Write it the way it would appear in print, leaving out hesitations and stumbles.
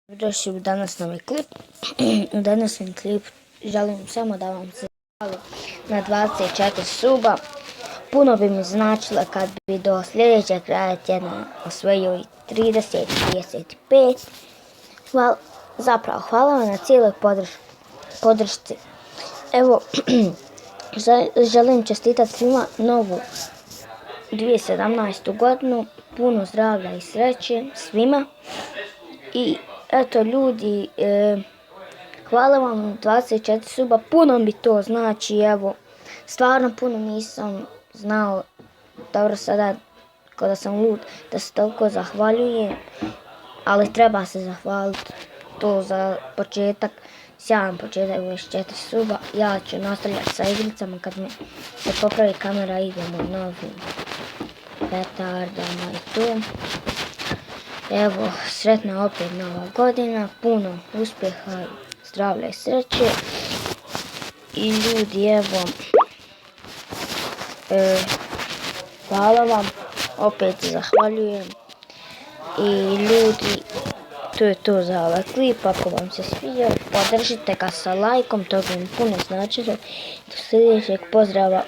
Došli u danas novi klip. U današnjem klipu želim samo da vam se zahvalim na 24 suba. Puno bi mi značilo kad bi do sljedećeg kraja tjedna osvojili 30-35. Hvala vam na cijeloj podršci. Evo, želim čestitati svima novu 2017. godinu. Puno zdravlja i sreće svima. I eto ljudi, hvala vam 24 suba, puno mi to znači, evo, stvarno puno nisam znao, dobro sada kada sam lud da se toliko zahvaljujem, ali treba se zahvaliti to za početak, sjajan početak 24 suba. Ja ću nastavljati sa igricama kad mi se popravi kamera, idemo novim petardama i to. Evo, sretna opet nova godina, puno uspjeha, zdravlja i sreće. I ljudi, evo, hvala vam, opet zahvaljujem. I ljudi, to je to za ovaj klip. Ako vam se svidio, podržite ga sa lajkom, to bi mi puno značilo. Do sljedećeg pozdrava,